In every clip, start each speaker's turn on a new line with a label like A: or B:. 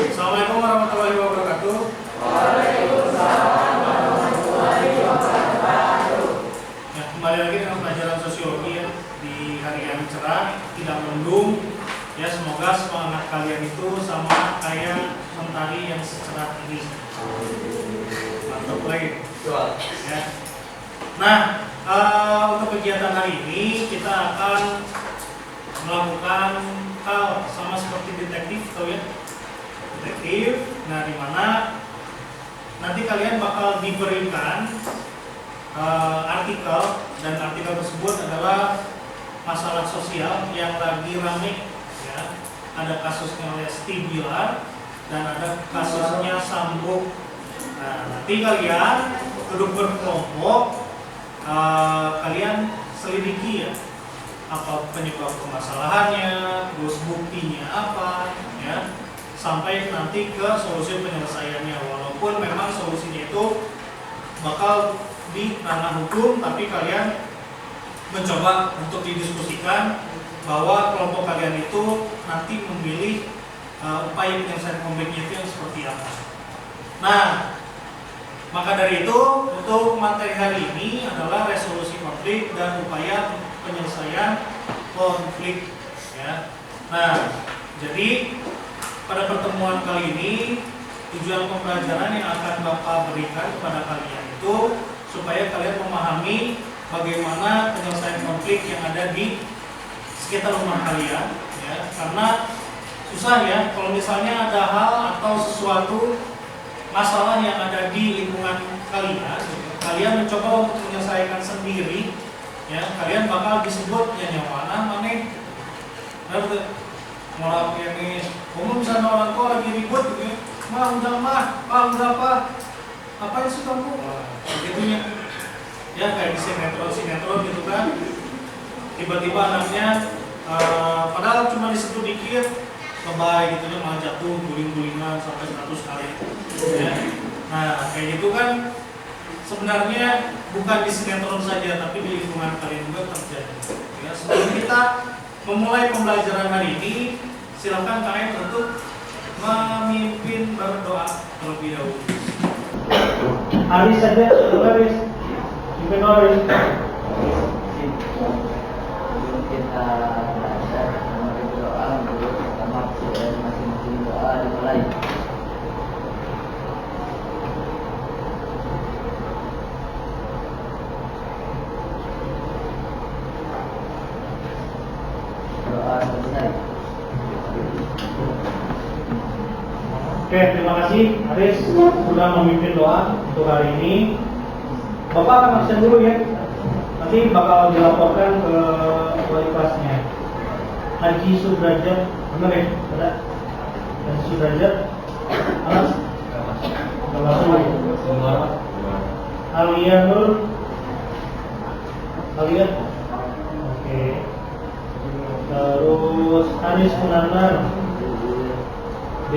A: Assalamualaikum warahmatullahi wabarakatuh. Ya, kembali lagi dengan pelajaran sosiologi ya, di hari yang cerah, tidak mendung. Ya, semoga semangat kalian itu sama kayak mentari yang secerah ini. Mantap lagi. Ya. Nah, untuk kegiatan hari ini kita akan melakukan hal sama seperti detektif, tahu ya? Detektif. Nah, di mana nanti kalian bakal diberikan artikel, dan artikel tersebut adalah masalah sosial yang lagi rame ya. Ada kasusnya Lesti Bilar dan ada kasusnya Sambo. Nah, nanti kalian duduk berkelompok, kalian selidiki ya, apa penyebab permasalahannya, terus buktinya apa ya, sampai nanti ke solusi penyelesaiannya. Walaupun memang solusinya itu bakal di ranah hukum, tapi kalian mencoba untuk didiskusikan bahwa kelompok kalian itu nanti memilih upaya penyelesaian konfliknya itu yang seperti apa. Nah, maka dari itu untuk materi hari ini adalah resolusi konflik dan upaya penyelesaian konflik ya. Nah, jadi pada pertemuan kali ini tujuan pembelajaran yang akan Bapak berikan kepada kalian itu supaya kalian memahami bagaimana penyelesaian konflik yang ada di sekitar rumah kalian ya. Karena susah ya kalau misalnya ada hal atau sesuatu masalah yang ada di lingkungan kalian mencoba untuk menyelesaikan sendiri ya, kalian bakal disebut ya nyawana maneh ngolak ini umum misalnya orang tua lagi ribut gitu ya, udah apa sih kamu begitunya ya, kayak di sinetron gitu kan, tiba-tiba anaknya padahal cuma disentuh dikit lebay gitu ya, malah jatuh guling-gulingan sampai 100 kali ya. Nah, kayak gitu kan sebenarnya bukan di sinetron saja, tapi di lingkungan kalian juga terjadi ya. Sebelum kita memulai pembelajaran hari ini, silakan kalian untuk memimpin berdoa terlebih dahulu. Hari saja, Haris, pimpin Haris.
B: Kita belajar berdoa dulu, pertama masing-masing doa dimulai.
A: Oke, terima kasih Haris sudah memimpin doa untuk hari ini. Bapak akan absen dulu ya. Nanti bakal dilaporkan ke wali kelasnya. Haji Sudrajat, benar ya? Ada? Haji Sudrajat, Anas? Nggak masuk. Alia Nur? Alia? Oke. Terus Anis Munandar? D.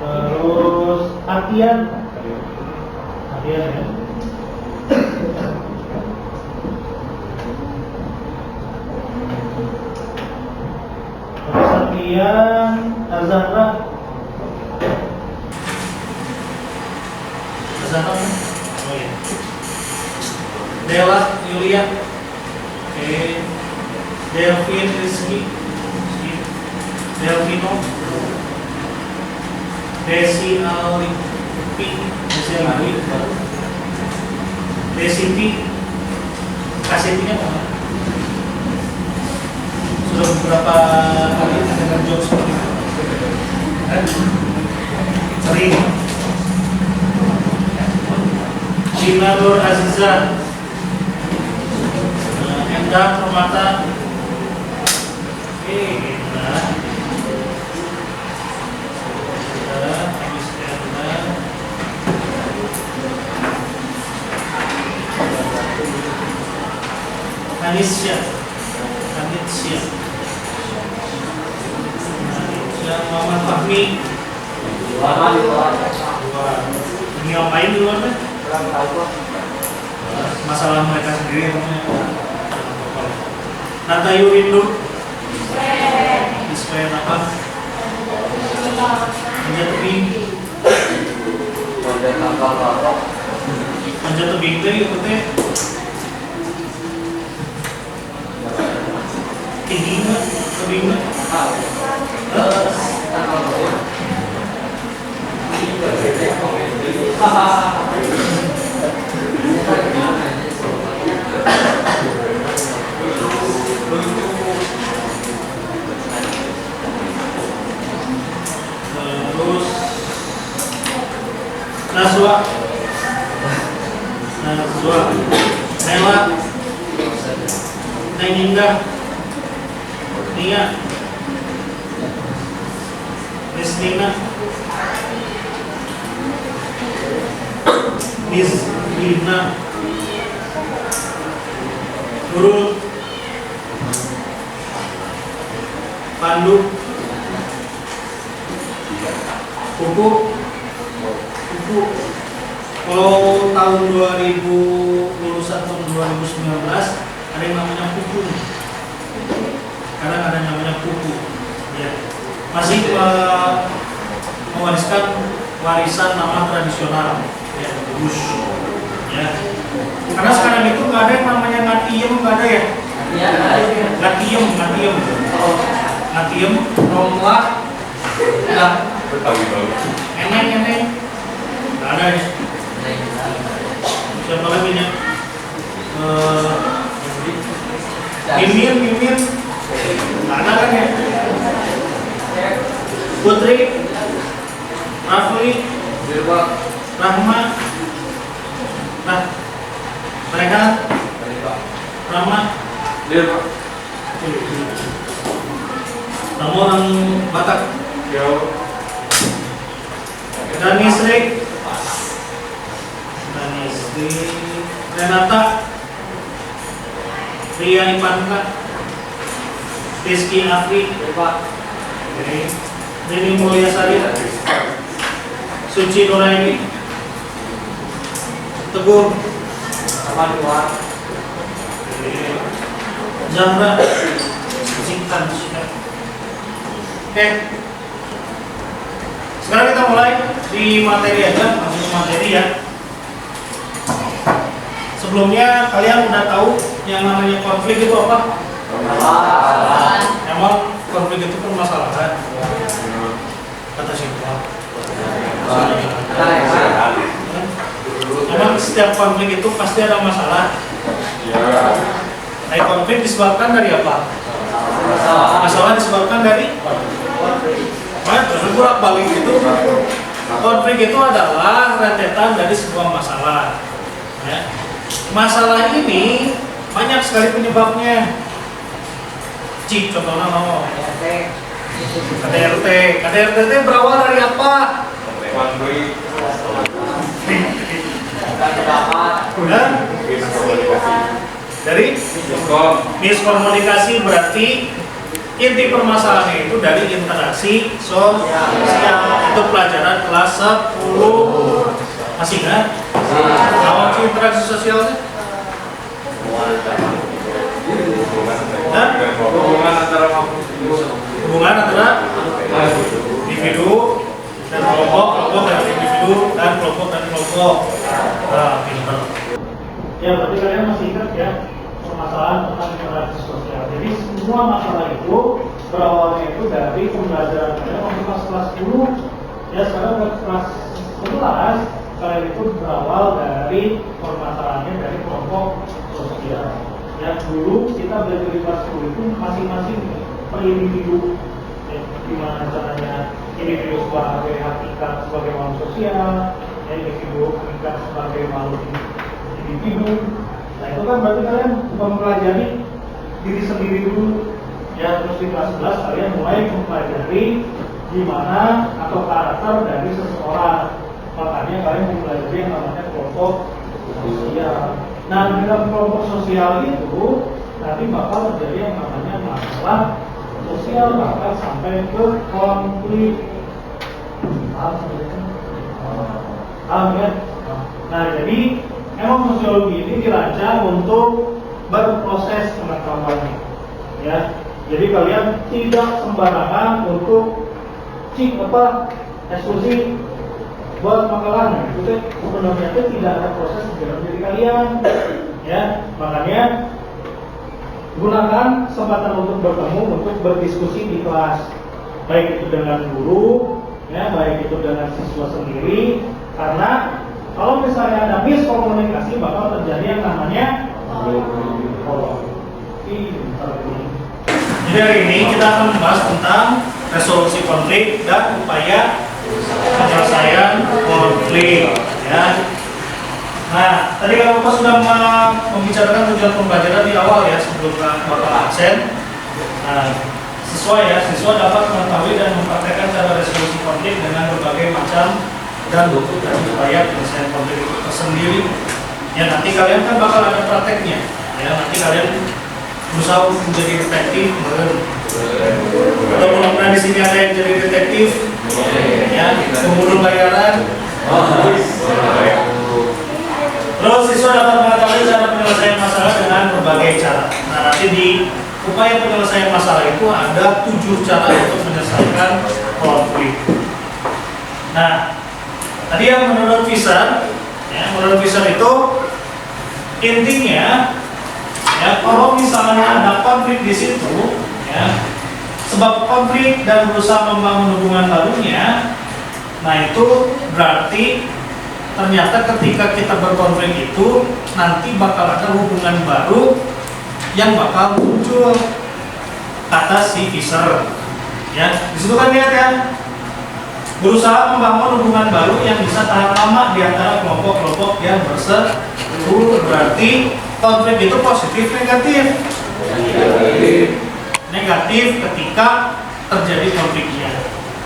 A: Terus Atian ya. Terus Atian Azahra. Oh ya. Dela Yulia. Oke. Delvin Rizky. Delvino. Desi Alipi, Desipi, Kasetinya mana? Sudah beberapa kali ada job seperti itu. Sering. Cina Nur Aziza, Endang Permata, Anisya, Muhammad Fahmi. Ini ngapain di luar kan? Masalah mereka sendiri namanya. Natayu Rindu. Display apa? Manja tebing. Manja tebing teh itu teh tinggi nggak tebingnya? Terus Naswa Nela Neng Indah Nia Nestina Lina Nurul Pandu Kuku. Kalau tahun 2000 lulusan tahun 2019 ada yang namanya Kuku. Kadang ada yang namanya Kuku. Ya. Masih mewariskan warisan nama tradisional. Ya, Gus. Ya. Karena sekarang itu nggak ada yang namanya Ngatiem, nggak ada ya? Ngatiem. Ngatiem, Romlah, nggak. Eneng. Nggak ada ya? Siapa lagi nya? Mimin. Nggak ada kan ya? Putri, Rafli, Rahma, nah mereka, Rahma, kamu orang Batak. Dani Sri, Renata, Ria Ipanka, Rizky Afri, Deni Mulyasari, Suci Nuraini, Teguh, Zahra, Zintan. Oke. Sekarang kita mulai di materi aja, masuk ke materi ya. Sebelumnya kalian udah tahu yang namanya konflik itu apa? Emang konflik itu permasalahan. Kata siapa? Emang setiap konflik itu pasti ada masalah. Nah, konflik disebabkan dari apa? Masalah disebabkan dari bolak-balik itu. Konflik itu adalah rentetan dari sebuah masalah. Ya. Masalah ini banyak sekali penyebabnya. Cik, contohnya mau. KDRT itu berawal dari apa? Dari miskomunikasi. Berarti inti permasalahannya itu dari interaksi sosial. Itu pelajaran kelas 10. Masih ingat? Apa sih interaksi sosialnya? Hubungan antara individu dan kelompok dan individu dan kelompok. Nah, pinter. Ya, berarti kalian masih ingat ya permasalahan tentang interaksi sosial. Jadi semua masalah itu berawalnya itu dari pembelajaran kalian waktu kelas 10. Ya, sekarang ke kelas 11 kalian itu berawal dari permasalahannya dari kelompok sosial. Yang dulu kita belajar di kelas 10 itu masing-masing per individu, ya, gimana caranya individu sebagai hakikat sebagai makhluk sosial, ya, individu hakikat sebagai makhluk individu. Nah itu kan berarti kalian mempelajari diri sendiri dulu. Ya, terus di kelas 11 kalian mulai mempelajari gimana atau karakter dari seseorang. Makanya kalian mempelajari yang namanya kelompok sosial. Nah, di dalam kelompok sosial itu nanti bakal terjadi yang namanya masalah sosial, bahkan sampai ke konflik. Paham ya? Nah, jadi emang sosiologi ini dirancang untuk berproses pengetahuannya. Ya, jadi kalian tidak sembarangan untuk eksklusi buat Magelang, itu kan sebenarnya itu tidak ada proses di dalam diri kalian, ya. Makanya gunakan kesempatan untuk bertemu, untuk berdiskusi di kelas, baik itu dengan guru, ya, baik itu dengan siswa sendiri, karena kalau misalnya ada miskomunikasi bakal terjadi yang namanya Jadi hari ini kita akan membahas tentang resolusi konflik dan upaya penyelesaian konflik, ya. Nah, tadi kalau Bapak sudah membicarakan tujuan pembelajaran di awal ya, sebelum Bapak absen. Nah, siswa dapat mengetahui dan mempraktekkan cara resolusi konflik dengan berbagai macam dan bentuk dan upaya penyelesaian konflik itu tersendiri. Ya, nanti kalian kan bakal ada prakteknya. Ya, nanti kalian berusaha untuk menjadi detektif, atau pernah di sini ada yang jadi detektif, ya, pembunuh bayaran. Terus siswa dapat mengetahui cara penyelesaian masalah dengan berbagai cara. Nah, nanti di upaya penyelesaian masalah itu ada 7 cara untuk menyelesaikan konflik. Nah, tadi yang menurut Fisher, ya, menurut Fisher itu intinya, ya, kalau misalnya ada konflik di situ, ya, sebab konflik dan berusaha membangun hubungan barunya, nah itu berarti ternyata ketika kita berkonflik itu nanti bakal ada hubungan baru yang bakal muncul, kata si Fisher. Ya, di situ kan lihat ya, berusaha membangun hubungan baru yang bisa tahan lama di antara kelompok-kelompok yang berseteru. Berarti konflik itu positif negatif? Negatif ketika terjadi konfliknya.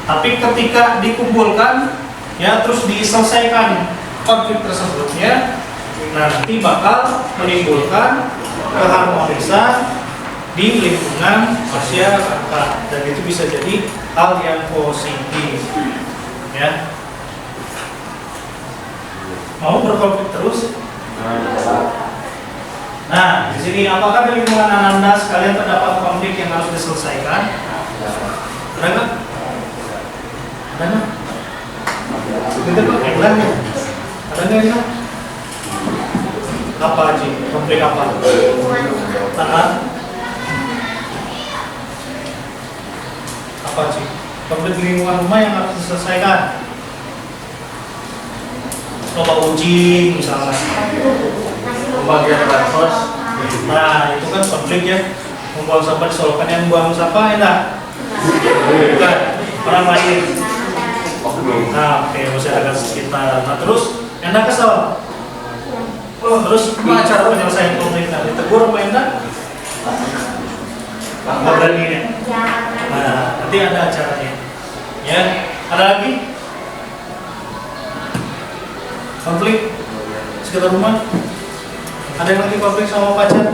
A: Tapi ketika dikumpulkan, ya, terus diselesaikan konflik tersebutnya, nanti bakal menimbulkan keharmonisan di lingkungan masyarakat, dan itu bisa jadi hal yang positif, ya. Mau berkonflik terus? Nah, di sini apakah di lingkungan Anda sekalian terdapat konflik yang harus diselesaikan? Ada nggak? Ada nggak? Ada nggak? Ada nggak? Apa aja? Konflik apa? Tahan? Apa sih? Konflik di lingkungan rumah yang harus diselesaikan? Coba uji misalnya, pembagian bansos. Nah, itu kan konflik ya. Membuang sampah disolokan, yang buang sampah enak, bukan orang lain. Nah, oke, masyarakat sekitar. Nah, terus enak kesel. Oh, terus apa cara penyelesaian konflik? Nah, ditegur apa enak? Nggak berani ya. Nah, nanti ada acaranya. Ya, ada lagi? Konflik sekitar rumah? Ada yang lagi konflik sama pacar?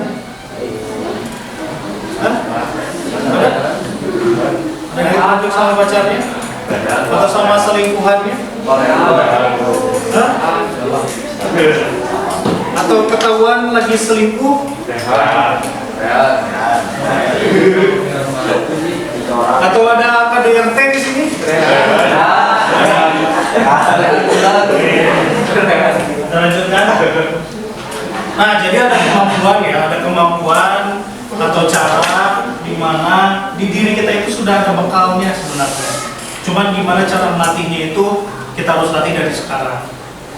A: Hah? Ada? Ada yang konflik sama pacarnya? Atau sama selingkuhannya? Hah? Atau ketahuan lagi selingkuh? Atau ada KDRT di sini? Lanjutkan. Nah, jadi ada kemampuan ya, ada kemampuan atau cara di mana di diri kita itu sudah ada bekalnya sebenarnya. Cuman gimana cara melatihnya itu kita harus latih dari sekarang.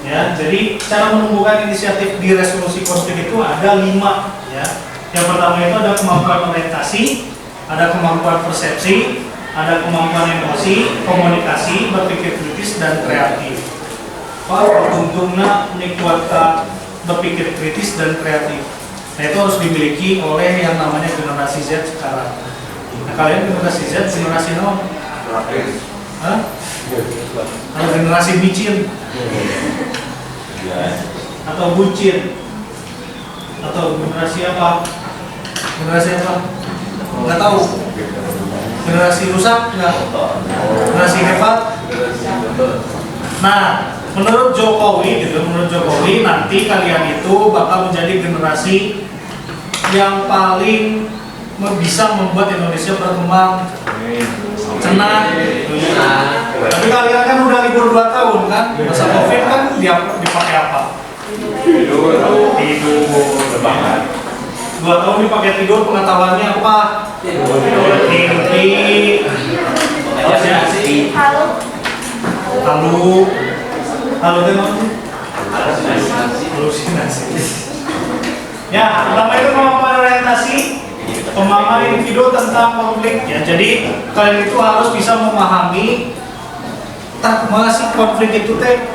A: Ya, jadi cara menumbuhkan inisiatif di resolusi konflik itu ada 5 ya. Yang pertama itu ada kemampuan orientasi, ada kemampuan persepsi, ada kemampuan emosi, komunikasi, berpikir kritis, dan kreatif. Pak, untungnya ini kuat berpikir kritis dan kreatif. Nah, itu harus dimiliki oleh yang namanya generasi Z sekarang. Nah, kalian generasi Z, generasi no? Hah? Atau generasi micin? Atau bucin? Atau generasi apa? Generasi apa? Nggak tahu. Generasi rusak? Nggak. Generasi hebat? Nah, menurut Jokowi gitu, menurut Jokowi nanti kalian itu bakal menjadi generasi yang paling bisa membuat Indonesia berkembang, cenah, ya. Tapi kalian kan udah libur 2 tahun kan, masa COVID kan dipakai apa? Tidur.
C: Lebaran.
A: 2 tahun dipakai tidur, pengetahuannya apa? Mimpi. Halu itu halusinasi. Ya, pertama itu kemampuan orientasi, pemahaman individu tentang konflik. Ya, jadi kalian itu harus bisa memahami mana sih konflik itu teh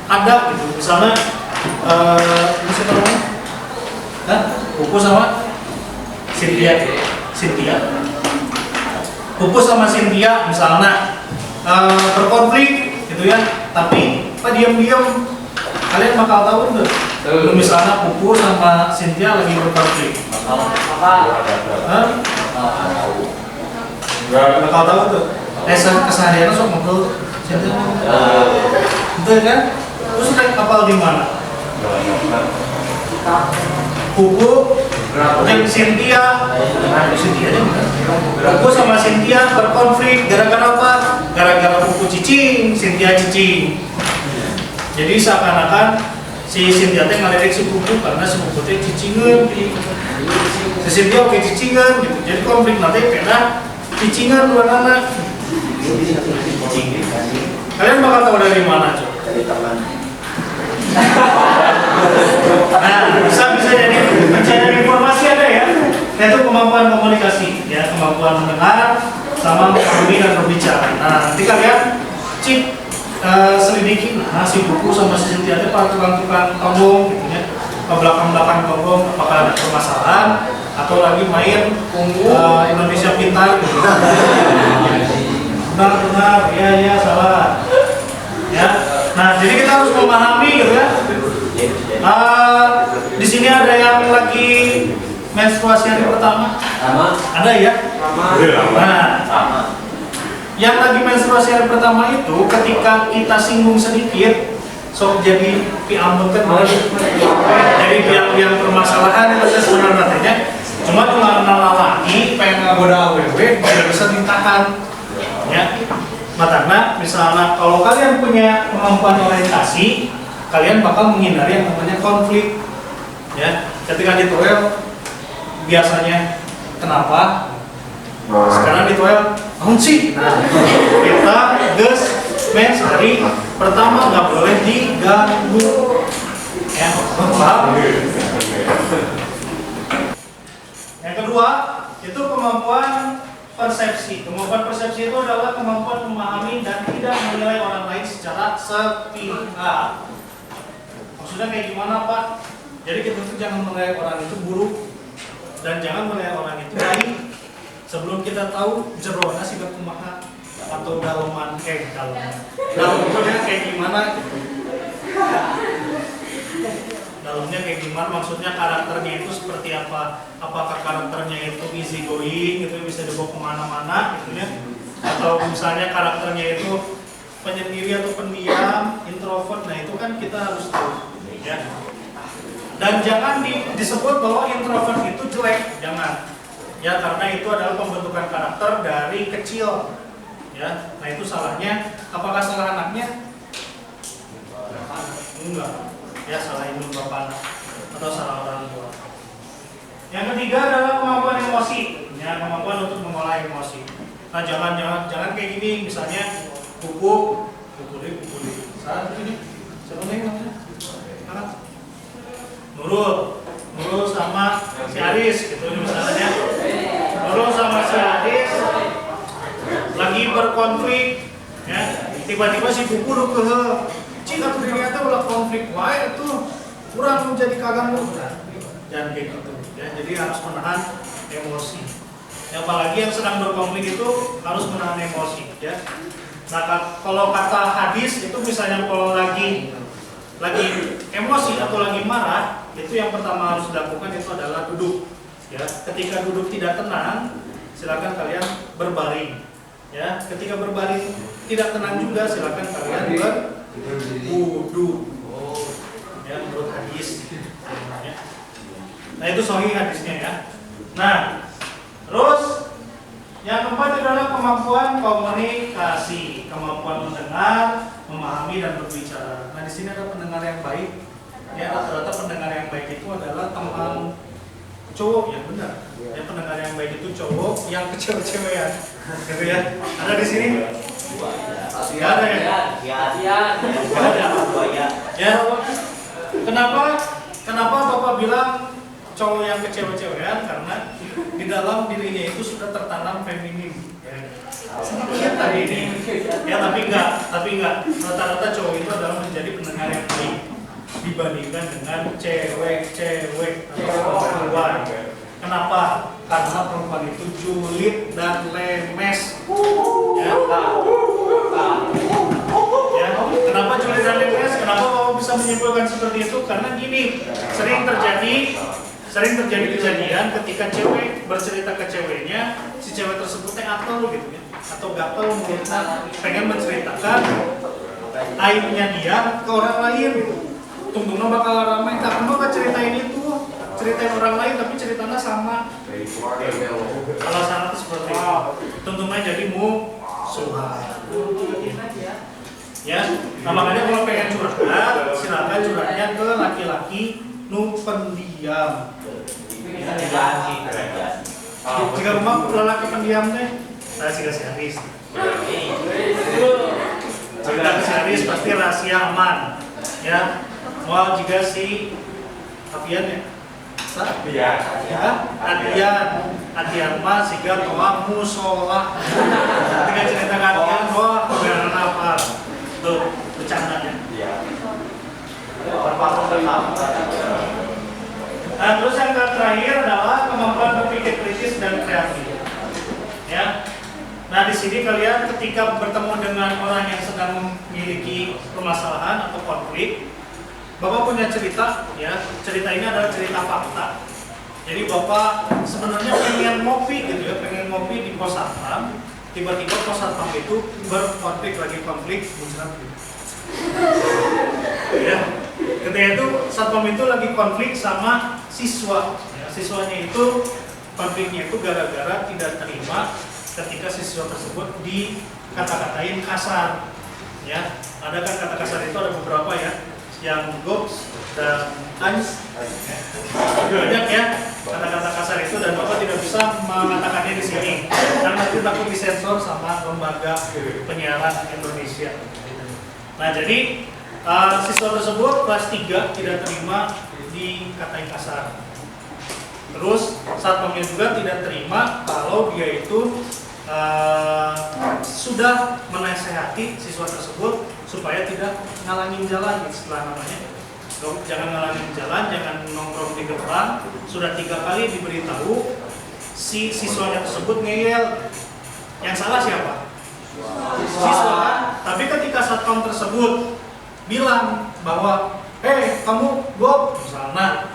A: ada gitu. Misalnya, misalnya namanya, Pupu sama Cynthia. Pupu sama Cynthia misalnya berkonflik gitu ya, tapi diam-diam kalian bakal tahu tuh. Misalnya Pupu sama Cynthia lagi berkonflik. Bakal tahu tuh. Kesehariannya sok ngobrol Cynthia. Betul kan? Terus kapal di mana? Pupu dan Cynthia Pupu sama Cynthia berkonflik gara-gara apa? Gara-gara Pupu cicing, Cynthia cicing. Jadi seakan-akan si Cynthia teh ngelirik si Pupu karena si Pupu teh cicingan. Si Cynthia oke cicingan gitu. Jadi konflik nanti karena cicingan dua anak. Kalian bakal tahu dari mana coba?
B: Dari teman.
A: Nah, bisa jadi pencarian informasi ada ya. Yaitu kemampuan komunikasi, ya, kemampuan mendengar sama memahami dan berbicara. Nah, nanti kalian selidiki, nah si Pupu sama si Cynthia itu para tukang-tukang togong gitu ya, ke belakang-belakang togong apakah ada permasalahan atau lagi main Indonesia Pintar gitu. Benar, ya salah. Ya. Nah, jadi kita harus memahami gitu ya. Di sini ada yang lagi menstruasi hari pertama. Ada ya? Nah, yang lagi menstruasi hari pertama itu ketika kita singgung sedikit, sok jadi piambeken. Jadi yang permasalahan itu sebenarnya cuma dengan laki pengen ngagoda awewe tidak bisa ditahan. Ya, matanya misalnya kalau kalian punya kemampuan orientasi, kalian bakal menghindari yang namanya konflik. Ya, ketika di toel biasanya kenapa? Sekarang di toel, sih. Nah, kita ges mens hari pertama nggak boleh diganggu. Ya, paham? Yang kedua itu kemampuan persepsi. Kemampuan persepsi itu adalah kemampuan memahami dan tidak menilai orang lain secara sepihak. Maksudnya kayak gimana, Pak? Jadi kita tuh jangan menilai orang itu buruk dan jangan menilai orang itu baik sebelum kita tahu jerona sih kumaha atau dalaman dalamnya kayak gimana gitu. Dalamnya kayak gimana, maksudnya karakternya itu seperti apa, apakah karakternya itu easy going gitu bisa dibawa kemana-mana gitu ya, atau misalnya karakternya itu penyendiri atau pendiam, introvert. Nah itu kan kita harus tahu ya. Dan jangan disebut bahwa introvert itu jelek, jangan ya, karena itu adalah pembentukan karakter dari kecil ya. Nah itu salahnya, apakah salah anaknya? Enggak ya, salah ibu bapak atau salah orang tua. Yang ketiga adalah kemampuan emosi, ya, kemampuan untuk mengolah emosi. Nah jangan kayak gini, misalnya Pupu saat ini siapa namanya? Nurul sama si Aris gitu misalnya. Nurul sama si Aris lagi berkonflik, ya, tiba-tiba si Pupu udah cik atau ternyata ulah konflik, wah itu kurang menjadi kaganggu. Jangan kayak gitu ya, jadi harus menahan emosi. Apalagi yang sedang berkonflik itu harus menahan emosi ya. Nah kalau kata hadis itu misalnya kalau lagi emosi atau lagi marah, itu yang pertama harus dilakukan itu adalah duduk ya. Ketika duduk tidak tenang, silakan kalian berbaring ya. Ketika berbaring tidak tenang juga, silakan kalian berwudu ya, menurut hadis ya. Nah itu sahih hadisnya ya. Nah terus yang keempat adalah kemampuan komunikasi, kemampuan mendengar, memahami dan berbicara. Nah, di sini ada pendengar yang baik. Ya, rata-rata pendengar yang baik itu adalah teman cowok yang benar. Ya, pendengar yang baik itu cowok yang kecewa-cewean. Gitu ya. Ada di sini? Enggak ada ya? Enggak ada. Ya. Kenapa Bapak bilang cowok yang kecewa-cewean? Karena di dalam dirinya itu sudah tertanam feminin. Ya. Sedikit tadi ini. Ya, tapi enggak. Rata-rata cowok itu adalah menjadi pendengar yang baik dibandingkan dengan cewek-cewek atau perempuan. Kenapa? Karena perempuan itu julid dan lemes. Ya. Ya. Kenapa julid dan lemes? Kenapa Bapak bisa menyimpulkan seperti itu? Karena gini, sering terjadi kejadian ketika cewek bercerita ke ceweknya, si cewek tersebut gatel gitu ya, atau gatel mulutnya pengen menceritakan aibnya dia ke orang lain gitu. Tunggu bakal ramai, karena gak ceritain orang lain tapi ceritanya sama. Alasannya itu seperti itu. Tentunya jadi musuhan. Ya, nah makanya kalau pengen curhat, silakan curhatnya ke laki-laki nu pendiam. Jika rumah lelaki pendiam deh, saya sih kasih Aris. Cerita ke Aris pasti rahasia aman. Ya, mau juga si Apian ya. Atian mah siga toa musola. Ketika cerita Atian, wah kebenaran apa? Tuh, bercandanya. Nah, terus yang terakhir adalah kemampuan berpikir kritis dan kreatif. Ya. Nah, di sini kalian ketika bertemu dengan orang yang sedang memiliki permasalahan atau konflik, Bapak punya cerita, ya. Cerita ini adalah cerita fakta. Jadi Bapak sebenarnya pengen ngopi gitu ya, pengen ngopi di pos satpam. Tiba-tiba pos satpam itu berkonflik muncrat gitu. Ya. Ketika itu satpam itu lagi konflik sama siswa. Ya, siswanya itu konfliknya itu gara-gara tidak terima ketika siswa tersebut dikata-katain kasar. Ya, ada kan kata kasar itu ada beberapa ya. Yang goks dan ans banyak ya kata-kata kasar itu, dan Bapak tidak bisa mengatakannya di sini karena nanti takut disensor sama lembaga penyiaran Indonesia. Nah, jadi siswa tersebut kelas 3 tidak terima dikatain kasar. Terus satpamnya juga tidak terima kalau dia itu sudah menasehati siswa tersebut supaya tidak ngalangin jalan, istilah namanya. Jangan ngalangin jalan, jangan nongkrong di depan. Sudah 3 kali diberitahu, si siswanya tersebut ngeyel. Yang salah siapa? Siswa. Tapi ketika satpam tersebut bilang bahwa, kamu gob, misalnya,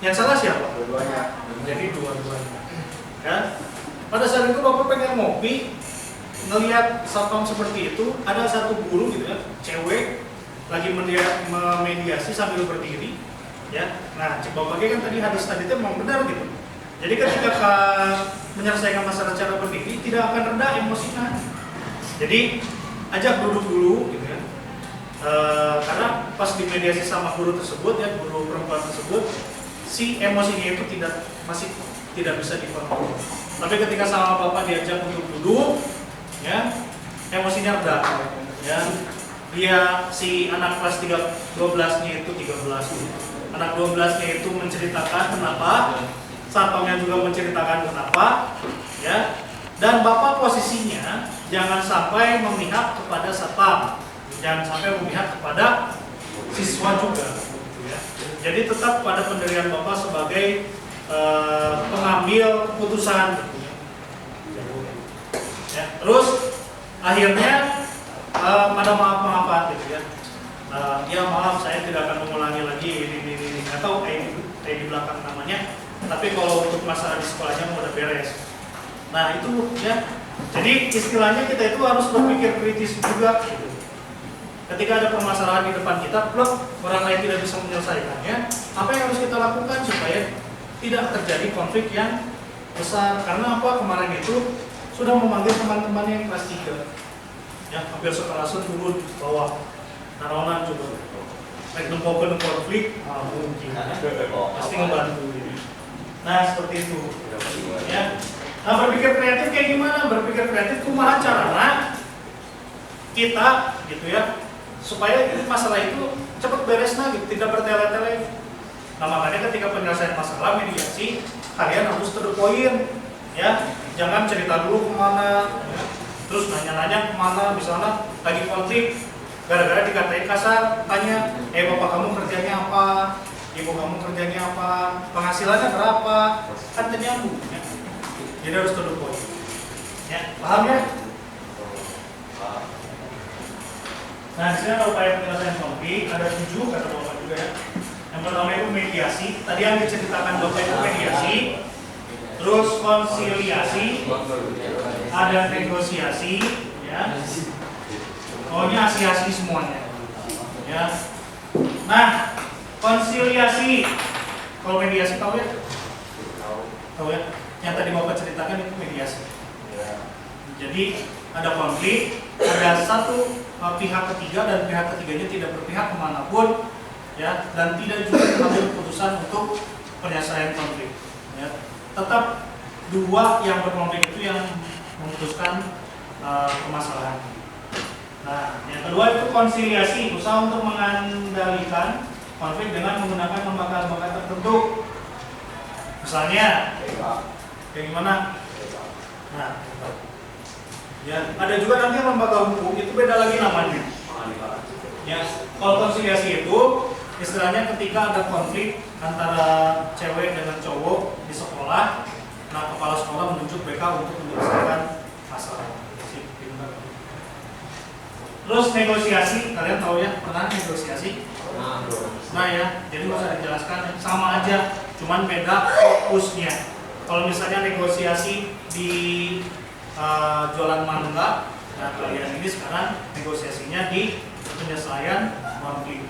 A: yang salah siapa?
B: Dua-duanya.
A: Jadi dua-duanya. Ya. Pada saat itu Bapak pengen ngopi, ngelihat satpam seperti itu, ada satu guru gitu ya, cewek lagi memediasi sambil berdiri, ya. Nah, Bapaknya kan tadi itu memang benar gitu. Jadi ketika menyelesaikan masalah cara berdiri, tidak akan rendah emosinya. Jadi ajak duduk dulu gitu ya. Karena pas dimediasi sama guru tersebut ya, guru perempuan tersebut, si emosinya itu masih tidak bisa dikontrol. Tapi ketika sama Bapak diajak untuk duduk, ya, emosinya reda. Ya, dia si anak kelas 12-nya itu 13. Anak 12-nya itu menceritakan kenapa, satpamnya juga menceritakan kenapa, ya. Dan Bapak posisinya jangan sampai memihak kepada satpam, jangan sampai memihak kepada siswa juga. Ya. Jadi tetap pada pendirian Bapak sebagai pengambil keputusan. Ya. Terus akhirnya pada maaf-maafan gitu ya. Ya maaf, saya tidak akan mengulangi lagi ini atau di belakang namanya. Tapi kalau untuk masalah di sekolahnya udah beres. Nah itu ya. Jadi istilahnya kita itu harus berpikir kritis juga. Gitu. Ketika ada permasalahan di depan kita, orang lain tidak bisa menyelesaikannya, apa yang harus kita lakukan supaya tidak terjadi konflik yang besar? Karena apa? Kemarin itu sudah memanggil teman-temannya yang kelas 3, ya hampir sekelasan turun ke bawah, naronan juga, baik nempokan konflik, mungkin, pasti ngebantu. Nah seperti itu, ya. Nah berpikir kreatif kayak gimana? Berpikir kreatif kumaha carana kita, gitu ya, supaya masalah itu cepat beres gitu, tidak bertele-tele. Nah makanya ketika penyelesaian masalah mediasi, kalian harus to the point, ya, jangan cerita dulu kemana, ya. Terus nanya-nanya kemana, misalnya lagi konflik, gara-gara dikatain kasar, tanya, bapak kamu kerjanya apa, ibu kamu kerjanya apa, penghasilannya berapa, kan nyambung, ya. Jadi harus to the point, ya, paham ya? Nah, di sini ada upaya penyelesaian konflik, ada 7 kata bapak juga ya. Yang pertama itu mediasi, tadi yang diceritakan bapak itu mediasi, terus konsiliasi, ada negosiasi, ya. Pokoknya asi-asi semuanya, ya. Nah, konsiliasi, kalau mediasi tahu ya? Tahu ya? Yang tadi bapak ceritakan itu mediasi. Jadi ada konflik, ada satu pihak ketiga dan pihak ketiganya tidak berpihak kemanapun, ya, dan tidak juga mengambil keputusan untuk penyelesaian konflik, ya. Tetap dua yang berkonflik itu yang memutuskan permasalahan. Nah, yang kedua itu konsiliasi, usaha untuk mengendalikan konflik dengan menggunakan lembaga-lembaga tertentu. Misalnya, kayak gimana? Nah, ya, ada juga nanti lembaga hukum itu beda lagi namanya. Ya, kalau konsiliasi itu istilahnya ketika ada konflik antara cewek dengan cowok di sekolah, nah kepala sekolah menunjuk BK untuk menyelesaikan masalah. Terus negosiasi, kalian tahu ya, pernah negosiasi? Nah ya, jadi nggak usah dijelaskan, sama aja, cuman beda fokusnya. Kalau misalnya negosiasi di jualan mangga, nah kalian ini sekarang negosiasinya di penyelesaian konflik.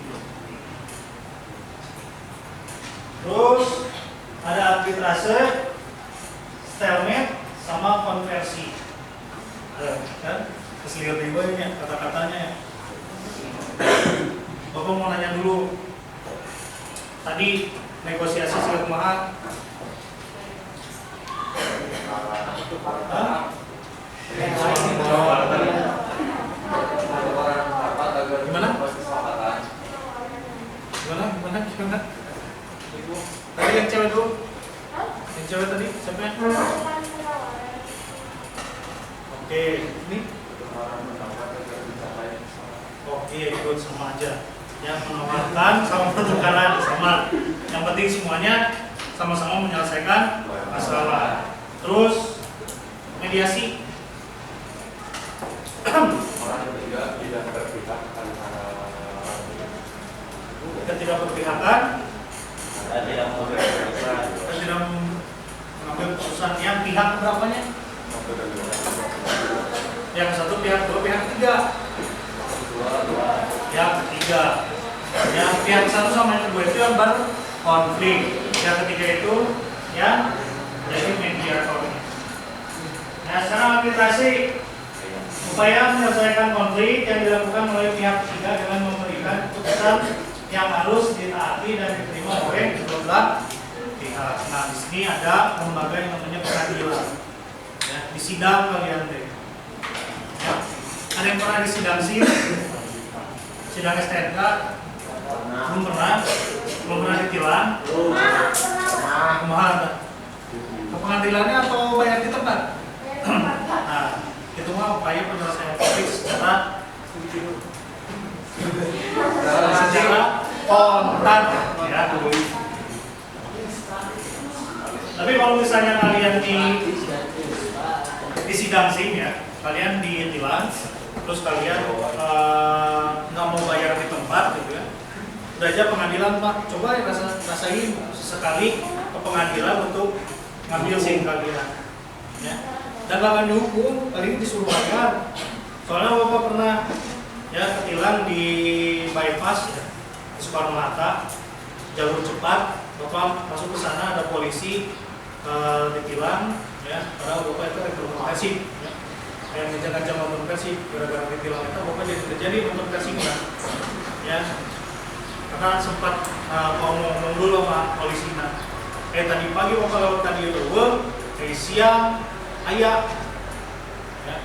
A: Terus ada arbitrase, stalemate, sama konversi. Ada kan? Keselir di bawahnya kata-katanya ya. Bapak mau nanya dulu. Tadi negosiasi silat mahal. Gimana? Tadi yang cewek dulu. Yang cewek tadi siapa? Oke, ini. Oke, ikut sama aja. Yang menawarkan sama pertukaran sama. Yang penting semuanya sama-sama menyelesaikan masalah. Terus mediasi. Ketidakberpihakan dan tidak mengambil keputusan. Yang pihak berapanya? Yang satu pihak, dua pihak, tiga. Yang ketiga. Yang pihak satu sama yang kedua itu yang berkonflik. Yang ketiga itu yang jadi mediatornya. Nah, sekarang arbitrasi, upaya menyelesaikan konflik yang dilakukan oleh pihak ketiga dengan memberikan keputusan yang harus ditaati dan diterima oleh kedua belah pihak. Nah, di sini ada lembaga yang namanya pengadilan. Ya, di sidang kalian deh. Ya. Ada yang pernah di sidang SIM? Sidang STNK? Belum pernah ditilang? Kumaha? Ke pengadilannya atau bayar di tempat? Nah, itu mah upaya penyelesaian konflik secara kontan, ya. Tapi kalau misalnya kalian di sidang SIM ya, kalian ditilang, terus kalian nggak mau bayar di tempat gitu ya, udah aja pengadilan Pak, coba ya rasain sekali ke pengadilan untuk ngambil SIM kalian, ya. Dan nggak akan dihukum, kali ini disuruh bayar. Soalnya Bapak pernah ya ketilang di bypass ya, Soekarno Hatta, jalur cepat, Bapak masuk ke sana ada polisi ditilang, ya, padahal Bapak itu rekruter Persib ya. Yang ngajak-ngajak nonton Persib gara-gara ditilang itu bapak jadi nonton Persib kan ya, karena sempat mau ngomong dulu sama polisi tadi pagi bapak lewat tadi siang ayah ya.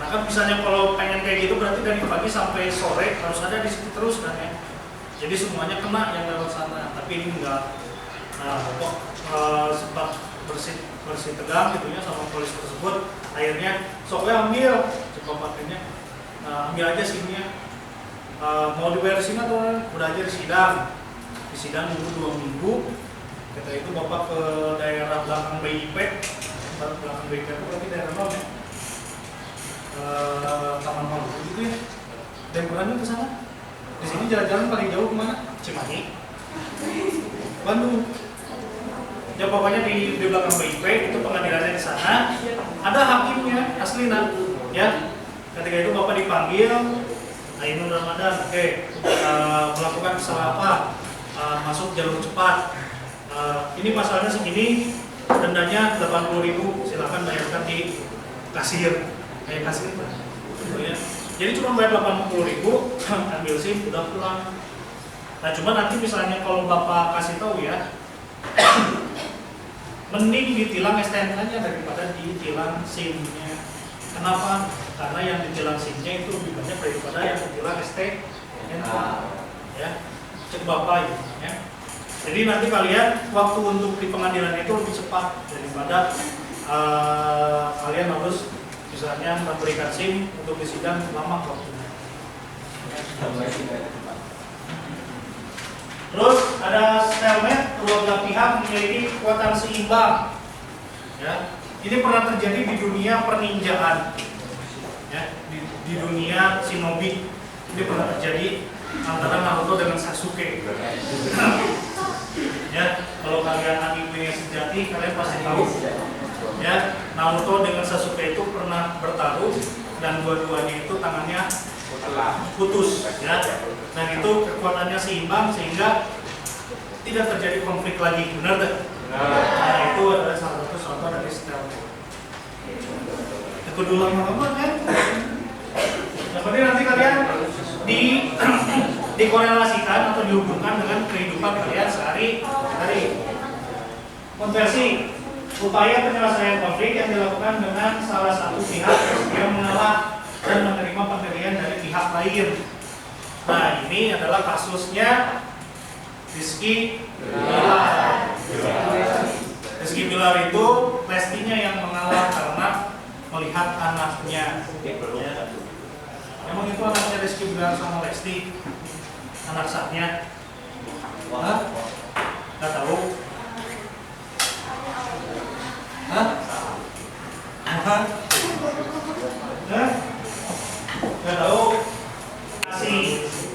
A: Nah kan misalnya kalau pengen kayak gitu berarti dari pagi sampai sore harus ada di situ terus kan ya, jadi semuanya kena yang lewat sana, tapi ini enggak. Nah bapak sempat bersih tegang gitunya sama polisi tersebut, akhirnya soknya ambil coba pakainya, ambil aja SIM-nya, mau diberesin atau udah aja di sidang dulu 2 minggu. Kata itu bapak ke daerah belakang BIP, belakang BIP itu berarti daerah mana ya? Taman Malu gitu ya, dan pernah ke sana. Di sini jalan-jalan paling jauh kemana? Cimahi, Bandung. Ya pokoknya di belakang BIP itu pengadilannya di sana, ada hakimnya aslinya ya. Ketika itu bapak dipanggil, Ainul Ramadan, melakukan kesalahan apa? Masuk jalur cepat. Ini masalahnya segini, dendanya 80.000, silakan bayarkan di kasir. Kayak kasir Pak. Ya. Jadi cuma bayar 80.000, ambil SIM, udah pulang. Nah cuma nanti misalnya kalau bapak kasih tahu ya, mending ditilang STNK-nya daripada ditilang SIM-nya. Kenapa? Karena yang ditilang SIM-nya itu lebih banyak daripada yang ditilang STNK. Ya, cek bapak ya. Jadi nanti kalian waktu untuk di pengadilan itu lebih cepat daripada kalian harus misalnya memberikan SIM untuk di sidang lama waktunya. Terus ada stalemate, kedua belah pihak memiliki kekuatan seimbang. Ya, ini pernah terjadi di dunia perninjaan. Ya, di dunia shinobi ini pernah terjadi antara Naruto dengan Sasuke. Ya, kalau kalian anime sejati kalian pasti tahu. Ya, Naruto dengan Sasuke itu pernah bertarung dan dua-duanya itu tangannya putus ya. Nah itu kekuatannya seimbang sehingga tidak terjadi konflik lagi, benar tak? Nah itu adalah salah satu contoh dari stalemate. Kedua lama kan? Jadi nanti kalian dikorelasikan atau dihubungkan dengan kehidupan kalian sehari-hari. Konversi, upaya penyelesaian konflik yang dilakukan dengan salah satu pihak yang mengalah dan menerima pendirian dari pihak lain. Nah ini adalah kasusnya Rizky Bilar. Rizky Bilar itu Lestinya yang mengalah karena melihat anaknya. Ya. Emang itu anaknya Rizky Bilar sama Lesti, anak sahnya? Hah? Gak tahu? Hah? Hah? Gak tahu?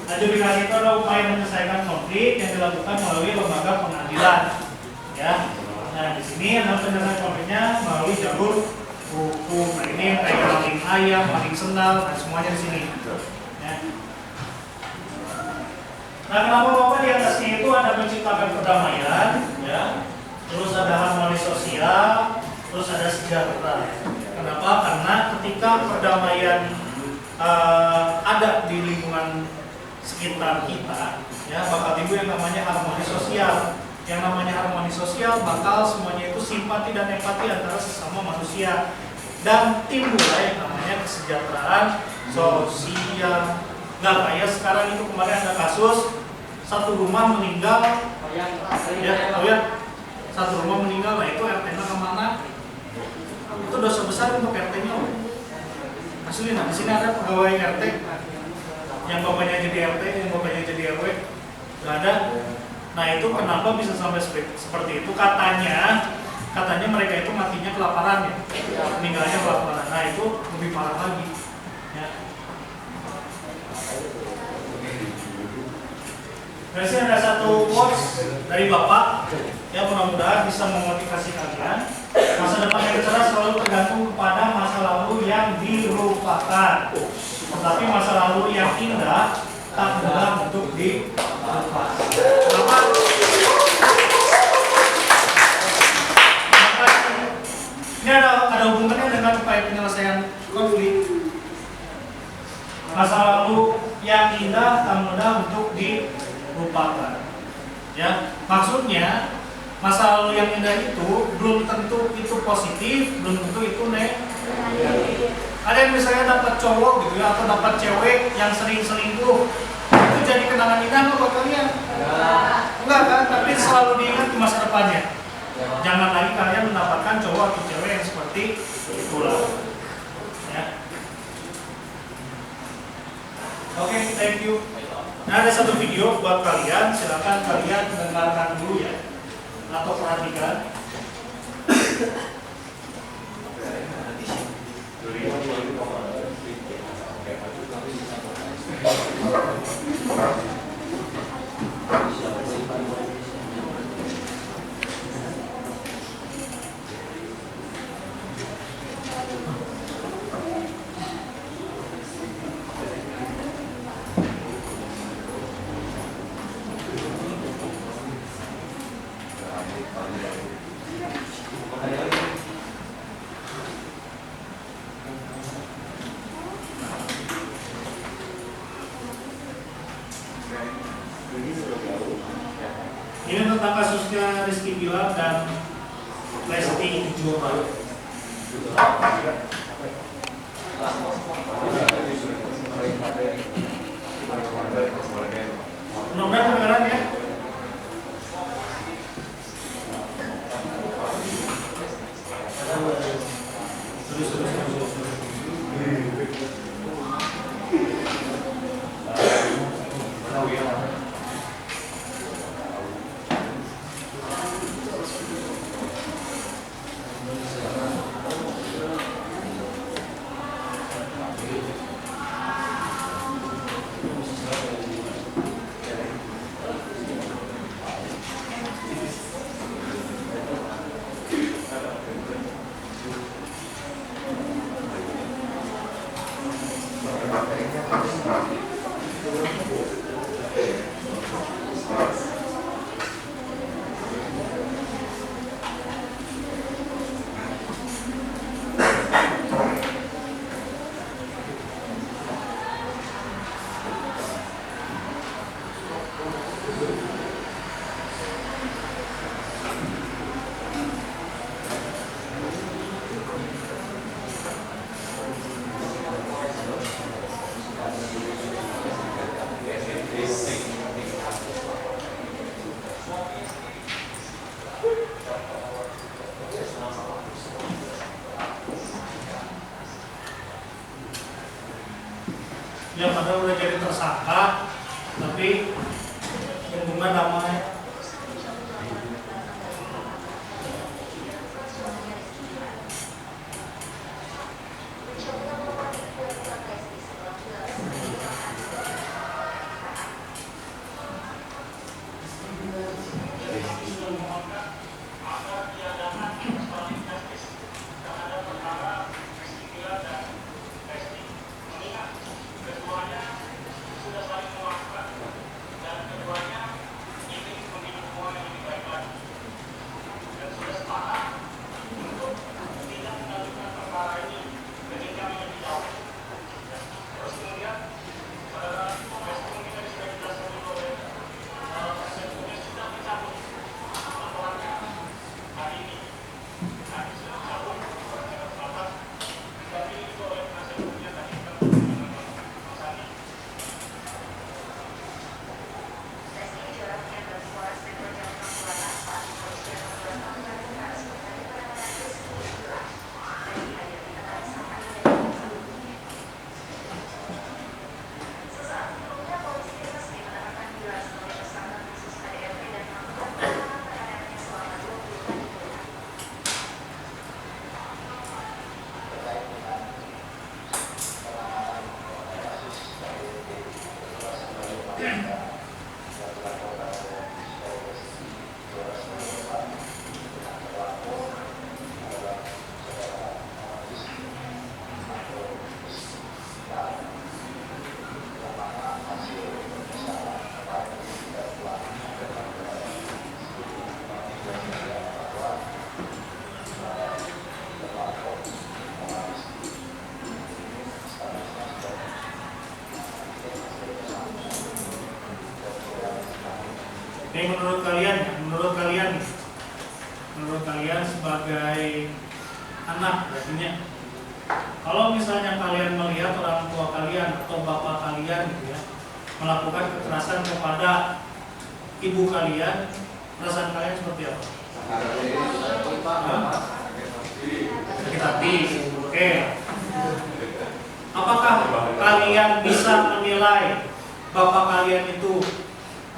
A: Adjudikasi itu adalah upaya menyelesaikan konflik yang dilakukan melalui lembaga pengadilan. Ya, nah di sini adalah penyelesaian konfliknya melalui jalur hukum. Nah ini kayak maling ayam, maling sendal, dan semuanya di sini. Ya. Nah kenapa bapak di atasnya itu ada menciptakan perdamaian, ya, terus ada harmoni sosial, terus ada sejahtera. Kenapa? Karena ketika perdamaian ada di lingkungan sekitar kita, ya bakal timbul yang namanya harmoni sosial. Yang namanya harmoni sosial bakal semuanya itu simpati dan empati antara sesama manusia dan timbullah yang namanya kesejahteraan sosial. Nggak kayak sekarang itu kemarin ada kasus satu rumah meninggal, ya, satu rumah meninggal, nah itu RT-nya kemana? Itu dosa besar untuk RT-nya. Asli, nah di sini ada pegawai RT yang bapaknya jadi RT, yang bapaknya jadi RW, nggak ada. Nah itu kenapa bisa sampai seperti itu? Katanya mereka itu matinya kelaparan ya, meninggalnya kelaparan. Nah itu lebih parah lagi. Ya. Dari sini ada satu quotes dari Bapak yang mudah-mudahan bisa memotivasi kalian. Masa depan yang cerah selalu tergantung kepada masa lalu yang dilupakan. Tetapi masa lalu yang indah tak mudah untuk dilupakan. Kenapa? Ini ada hubungannya dengan upaya penyelesaian konflik. Masa lalu yang indah tak mudah untuk dilupakan. Ya, maksudnya masa lalu yang indah itu belum tentu itu positif, belum tentu itu negatif. Ada yang misalnya dapat cowok gitu ya, atau dapat cewek yang sering selingkuh, itu jadi kenangan indah nggak buat kalian? Enggak kan? Tapi selalu diingat di masa depannya. Jangan lagi kalian mendapatkan cowok atau cewek yang seperti itulah. Ya. Oke, thank you. Nah, ada satu video buat kalian, silakan kalian dengarkan dulu ya, atau perhatikan. Ini tentang kasusnya Rizky Bilar dan Lesti Kejora. Mudah-mudahan kedengaran ya. Ya padahal udah jadi tersangka, tapi hubungan damai. Ini menurut kalian ya, menurut kalian sebagai anak berarti kalau misalnya kalian melihat orang tua kalian atau bapak kalian gitu ya, melakukan kekerasan kepada ibu kalian, perasaan kalian seperti apa? Sakit hati. Oke. Apakah kalian bisa menilai bapak kalian itu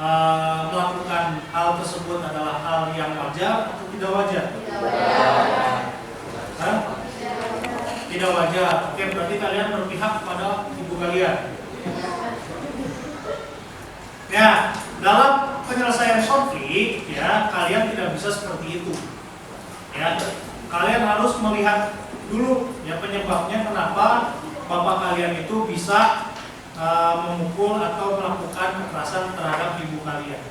A: melakukan hal tersebut adalah hal yang wajar atau tidak wajar? Hah? Tidak wajar. Oke, berarti kalian berpihak pada ibu kalian. Ya, dalam penyelesaian konflik, ya kalian tidak bisa seperti itu. Ya, kalian harus melihat dulu ya penyebabnya kenapa bapak kalian itu bisa memukul atau melakukan kekerasan terhadap ibu kalian.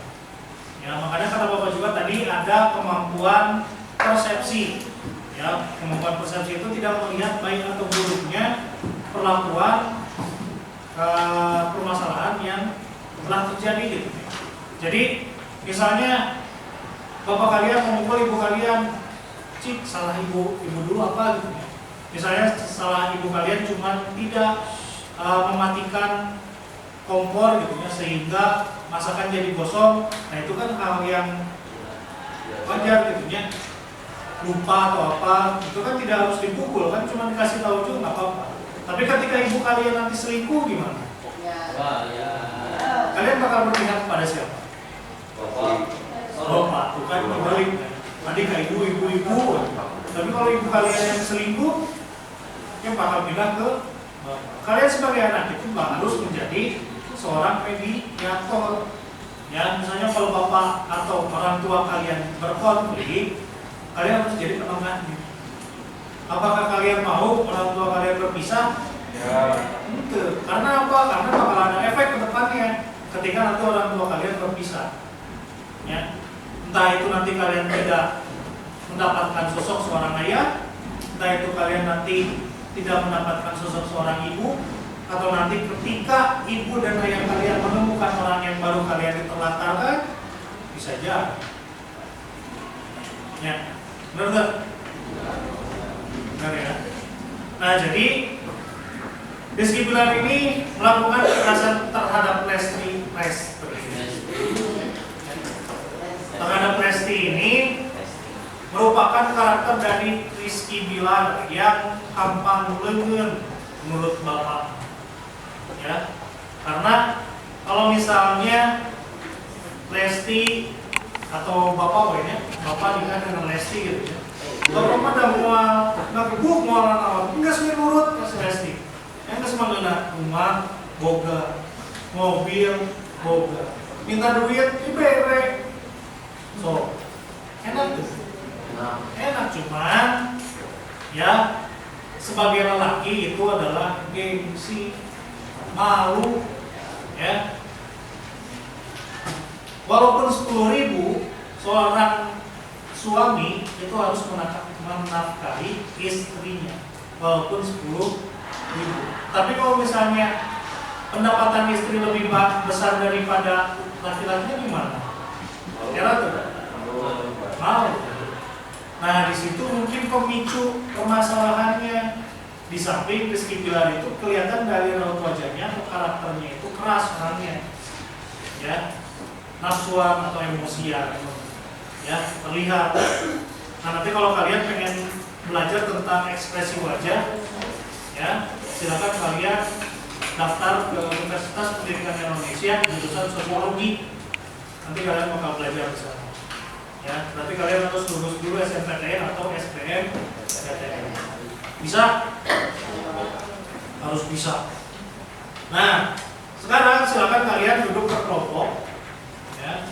A: Ya, makanya kata bapak juga tadi ada kemampuan persepsi. Ya, kemampuan persepsi itu tidak melihat baik atau buruknya perlakuan permasalahan yang telah terjadi gitu. Jadi misalnya bapak kalian memukul ibu kalian, cik salah ibu dulu apa gitu ya. Misalnya salah ibu kalian cuma tidak mematikan kompor gitu ya, sehingga masakan jadi gosong. Nah itu kan hal yang wajar gitu ya. Lupa atau apa, itu kan tidak harus dipukul, kan cuma dikasih tahu juga nggak apa-apa. Tapi ketika ibu kalian nanti selingkuh gimana? Kalian bakal berpihak pada siapa? Bapak, tuh kan kembali. Tadi ke ibu. Tapi kalau ibu kalian yang selingkuh, yang bakal bilang ke kalian sebagai anak itu harus menjadi seorang mediator. Ya, misalnya kalau bapak atau orang tua kalian berkonflik, kalian harus jadi penengahnya. Apakah kalian mau orang tua kalian berpisah?
C: Ya.
A: Itu. Karena apa? Karena bakal ada efek ke depannya ketika nanti orang tua kalian berpisah. Ya. Entah itu nanti kalian tidak mendapatkan sosok seorang ayah, entah itu kalian nanti tidak mendapatkan sosok seorang ibu, atau nanti ketika ibu dan ayah kalian menemukan orang yang baru kalian diterlantarkan, bisa jadi. Ya. Benar nggak? Benar ya. Nah jadi Rizky Bilar ini melakukan kekerasan terhadap Lesti. Terhadap Lesti ini merupakan karakter dari Rizky Bilar yang hampang lengan menurut bapak. Ya, karena kalau misalnya Lesti atau bapak nikah dengan Lesti gitu ya. Bapak pada mau ngebuk mau awal, enggak semua nurut ke Lesti. Yang semua ngena rumah boga, mobil boga, minta duit diberi. So enak tuh, enak cuman ya sebagai lelaki itu adalah gengsi, malu, ya. Walaupun 10.000 seorang suami itu harus menafkahi istrinya, walaupun 10.000. Tapi kalau misalnya pendapatan istri lebih besar daripada laki-lakinya gimana? Kira tuh, mau. Nah di situ mungkin pemicu permasalahannya. Di samping Rizky Bilar itu kelihatan dari raut wajahnya atau karakternya itu keras orangnya, ya, nafsuan atau emosian, ya, terlihat. Nah nanti kalau kalian pengen belajar tentang ekspresi wajah, ya, silakan kalian daftar ke Universitas Pendidikan Indonesia jurusan Sosiologi. Nanti kalian bakal belajar di sana. Ya, berarti kalian harus lulus dulu SNPTN atau SBMPTN. Bisa? Harus bisa. Nah, sekarang silakan kalian duduk berkelompok, ya.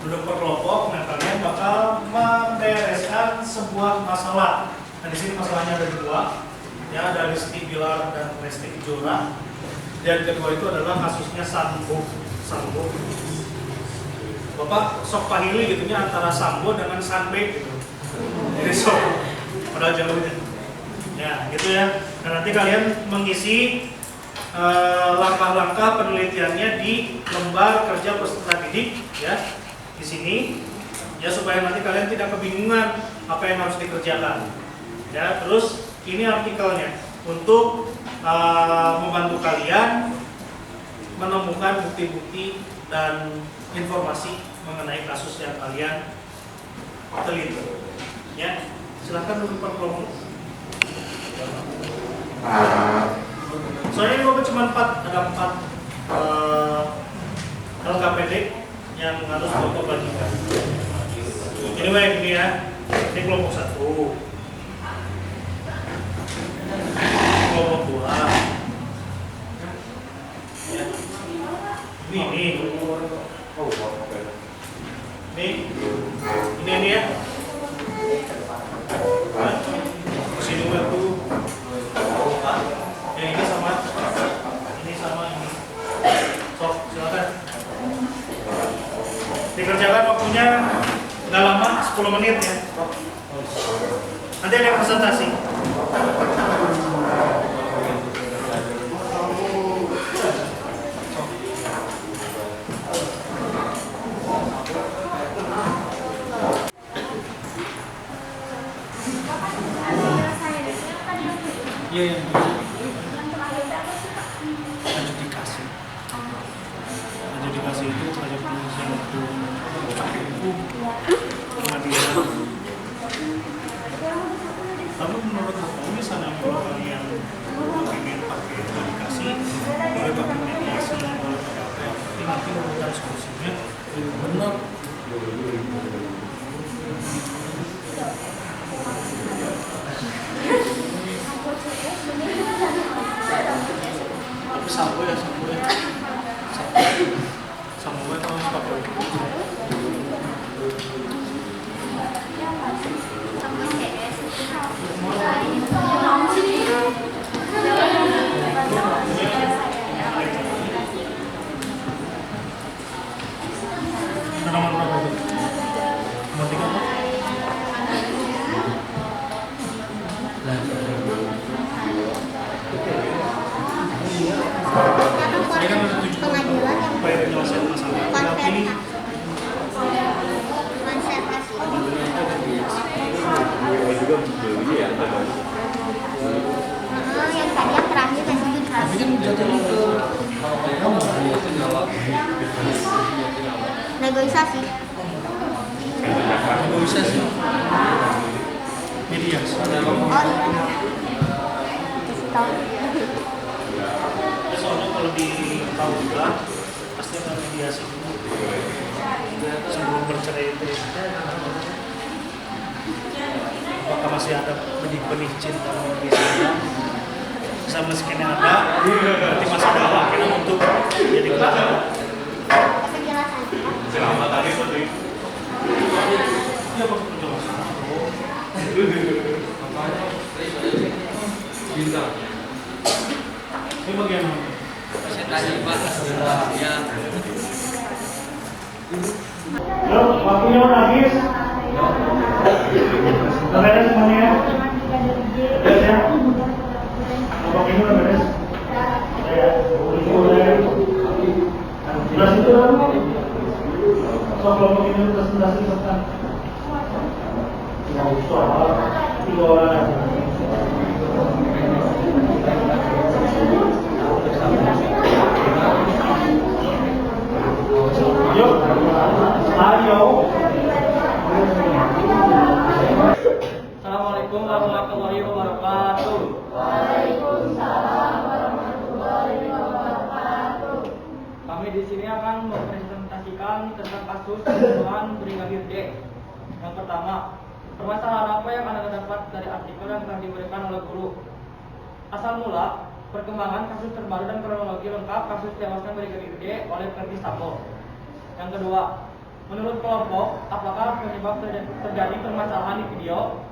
A: Duduk berkelompok, nah kalian bakal membereskan sebuah masalah. Nah di sini masalahnya ada dua, ya, ada Rizky Bilar dan Lesti Kejora. Dan kedua itu adalah kasusnya Sambo. Bapak sok pahili gitunya antara Sambo dengan Sanbe gitu. Jadi sok padahal jauhnya. Ya, gitu ya. Dan nanti kalian mengisi langkah-langkah penelitiannya di lembar kerja peserta didik, ya. di sini ya, supaya nanti kalian tidak kebingungan apa yang harus dikerjakan. Ya, terus ini artikelnya untuk membantu kalian menemukan bukti-bukti dan informasi mengenai kasus yang kalian teliti. Ya, silakan duduk per kelompok. Soalnya ini Bapak cuma ada 4 LKPD yang harus Bapak bagikan. Ini baik ini ya, ini kelompok 1, kelompok 2, ya. Ini ya. Sini waktu. Ya ini sama ini. Sok, silakan. Dikerjakan waktunya nggak lama, 10 menit ya. Nanti ada presentasi. Iya yang adjudikasi itu pajak penyelesaian waktu hukum pengadilan. Lalu menurut hukum misalnya kalau kalian ingin pakai adjudikasi, boleh pakai mediasi, boleh pakai apa yang penting nanti menemukan solusinya benar. Tapi sampo ya kalau harus pakai nomor berapa itu? Nomor 3 apa? Saya kan ada 7 upaya penyelesaian masalah. Tapi ini
C: juga beli ya.
D: Yang tadi yang terakhir
E: Tapi kan jatuhnya ke kamu
D: negosiasi.
E: negosiasi.
A: mediasi.
D: Oh iya. Kasih tahu.
A: Ya, soalnya kalau di KUA pasti ada mediasi dulu sebelum bercerai itu. Apakah masih ada benih-benih cinta di sana? Sama sekiranya ada, nanti masih ada kemungkinan untuk jadi keluarga.
C: Selamat tadi Putri.
A: Iya, Pak, penjelasan.
E: Bintang.
A: Ini bagian mana?
E: Presentasi Pak. Ya.
A: Yuk, waktunya udah habis. Udah beres semuanya ya? Beres ya? Kelompok ini udah beres? Ya, udah situ kan? So, kelompok ini presentasi tentang nggak usah, 3 orang aja. Yuk, ayo.
B: Assalamualaikum warahmatullahi wabarakatuh.
D: Waalaikumsalam warahmatullahi wabarakatuh.
B: Kami di sini akan mempresentasikan tentang kasus pembunuhan Brigadir D. Yang pertama, permasalahan apa yang Anda dapat dari artikel yang telah diberikan oleh guru? Asal mula, perkembangan kasus terbaru dan kronologi lengkap kasus tewasnya Brigadir D oleh Ferdi Sambo. Yang kedua, menurut kelompok, apakah penyebab terjadi permasalahan di video,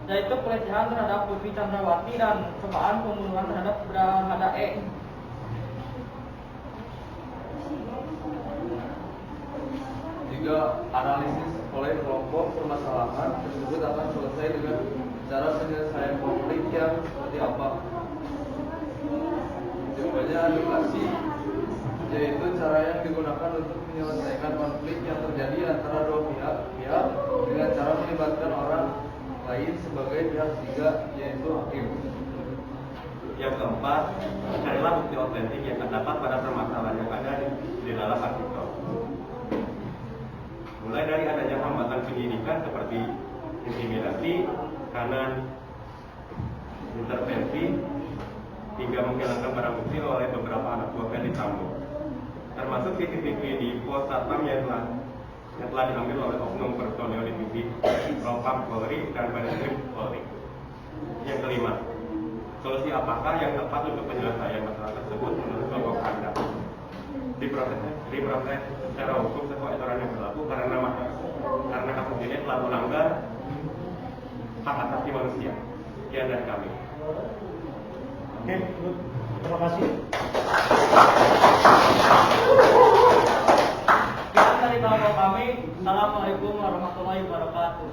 B: yaitu pelecehan terhadap Putri Chandrawati dan cobaan pembunuhan terhadap Brahada E.
E: Tiga, analisis oleh kelompok permasalahan tersebut akan selesai dengan cara penyelesaian konflik yang seperti apa. Jawabannya edukasi. yaitu cara yang digunakan untuk menyelesaikan konflik yang terjadi antara dua pihak dengan cara melibatkan orang lain sebagai pihak ketiga, yaitu hakim.
C: Yang keempat, carilah bukti otentik yang terdapat pada permasalahan yang ada di dalam artikel. Mulai dari adanya hambatan penyidikan seperti intimidasi, tekanan, intervensi, hingga menghilangkan barang bukti oleh beberapa anak buah Ferdi Sambo, termasuk CCTV di pos satpam yang telah diambil oleh oknum personil divisi Propam Polri dan Barreskrim Polri. Yang kelima, solusi apakah yang tepat untuk penyelesaian masalah tersebut menurut kelompok Anda? Diproses secara hukum sesuai aturan yang berlaku karena kasus ini telah melanggar hak asasi manusia. Sekian dari kami.
A: Oke, terima kasih.
B: Sekian dari kelompok kami. Assalamualaikum warahmatullahi wabarakatuh.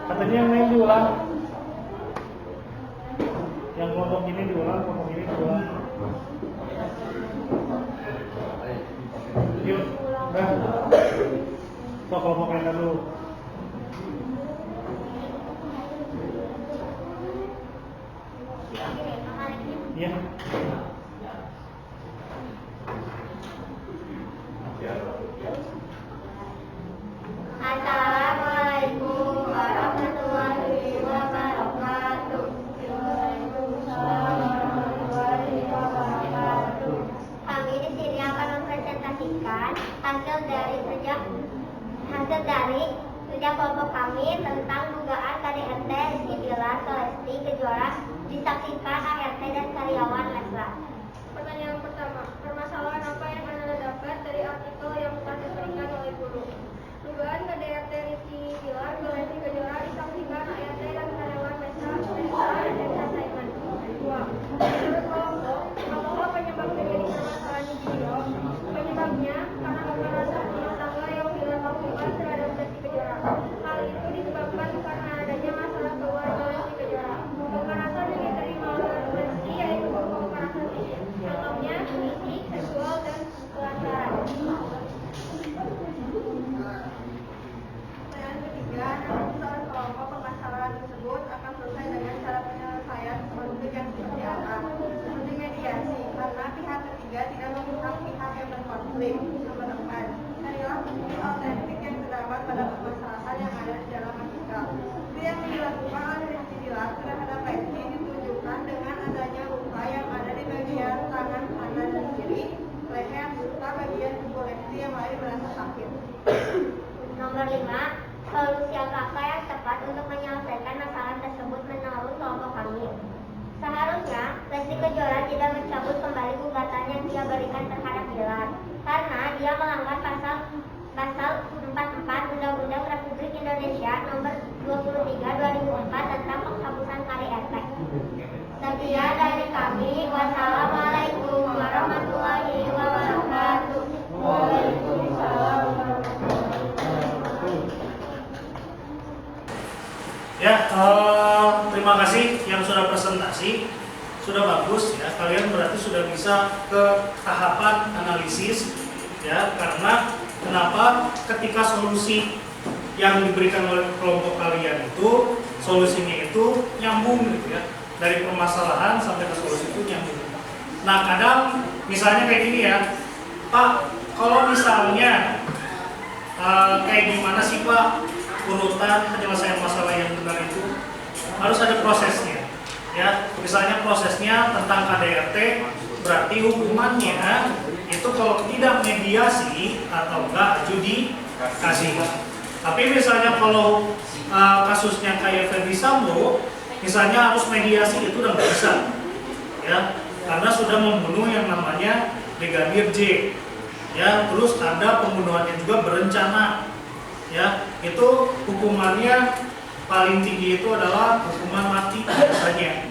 A: Katanya yang lain diulang. Yang kelompok ini diulang, kelompok ini diulang. Yuk, udah. So, kelompok lain dulu. Iya.
D: Assalamualaikum warahmatullahi wabarakatuh. Kami di sini akan mempresentasikan hasil dari kerja kelompok kami tentang dugaan KDRT Rizky Bilar Solesti Kejora disaksikan ART dan karyawan Leslar.
F: Pertanyaan pertama, permasalahan apa yang Anda dapat dari artikel yang telah diberikan oleh guru? Dugaan KDRT Rizky Bilar Solesti Kejora disaksikan ART dan karyawan Leslar dan Saiman. 2. Menurut kelompok, apakah penyebab terjadi permasalahan di video? Penyebabnya karena kekerasan rumah tangga yang dilakukan terhadap Lesti Kejora. Hal itu disebabkan karena adanya masalah keluarga Lesti Kejora. Kekerasan yang diterima oleh Lesti yaitu kekerasan fisik, contohnya fisik, seksual, dan pelancaran. Pertanyaan ketiga, namun salah kelompok permasalahan tersebut akan selesai dengan cara penyelesaian konflik yang seperti apa? Seperti mediasi, karena pihak ketiga tidak memihak pihak yang berkonflik. Nomor 4, carilah bukti autentik yang terdapat pada permasalahan yang ada di dalam artikel. Bukti yang dilakukan oleh Rizky Bilar terhadap Lesti ditunjukkan dengan adanya luka yang ada di bagian tangan kanan dan kiri, leher, serta bagian tubuh Lesti yang lain merasa sakit.
D: Nomor 5, solusi apakah yang tepat untuk menyelesaikan masalah tersebut menurut kelompok kami? Seharusnya Lesti Kejora tidak mencabut kembali gugatan yang dia berikan terhadap Bilar karena dia melanggar pasal 44 Undang-Undang Republik Indonesia Nomor 23/2004 tentang penghapusan KDRT. Sekian dari kami. Wassalamualaikum warahmatullahi wabarakatuh. Waalaikumsalam.
A: Ya, terima kasih yang sudah presentasi. Sudah bagus ya, kalian berarti sudah bisa ke tahapan analisis ya, karena kenapa ketika solusi yang diberikan oleh kelompok kalian itu solusinya itu nyambung gitu ya, dari permasalahan sampai ke solusi itu nyambung. Nah kadang misalnya kayak gini ya, Pak, kalau misalnya kayak gimana sih Pak urutan penyelesaian masalah yang benar itu? Harus ada prosesnya ya. Misalnya prosesnya tentang KDRT, berarti hukumannya itu kalau tidak mediasi atau enggak adjudikasi. Tapi misalnya kalau kasusnya kayak Ferdi Sambo, misalnya harus mediasi, itu udah nggak bisa ya, karena sudah membunuh yang namanya Brigadir J ya, terus ada pembunuhannya juga berencana ya, itu hukumannya paling tinggi itu adalah hukuman mati biasanya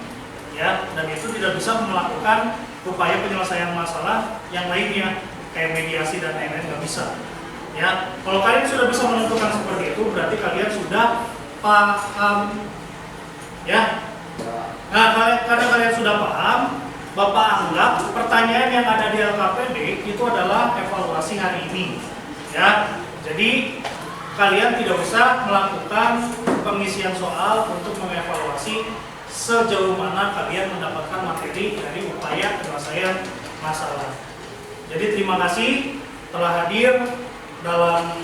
A: ya, dan itu tidak bisa melakukan upaya penyelesaian masalah yang lainnya kayak mediasi dan lain-lain, nggak bisa ya. Kalau kalian sudah bisa menentukan seperti itu, berarti kalian sudah paham Ya. Nah, karena kalian sudah paham, Bapak anggap pertanyaan yang ada di LKPD itu adalah evaluasi hari ini. Ya. Jadi kalian tidak usah melakukan pengisian soal untuk mengevaluasi sejauh mana kalian mendapatkan materi dari upaya penyelesaian masalah. Jadi terima kasih telah hadir dalam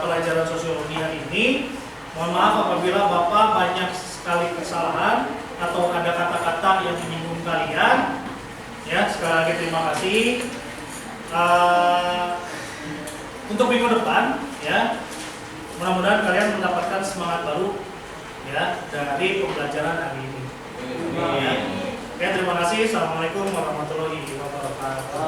A: pelajaran sosiologi hari ini. Mohon maaf apabila Bapak banyak sekali kesalahan atau ada kata-kata yang menyinggung kalian. Ya, sekali lagi terima kasih. Untuk minggu depan, ya, mudah-mudahan kalian mendapatkan semangat baru, ya, dari pembelajaran hari ini. Ya. Oke, terima kasih. Assalamualaikum warahmatullahi wabarakatuh.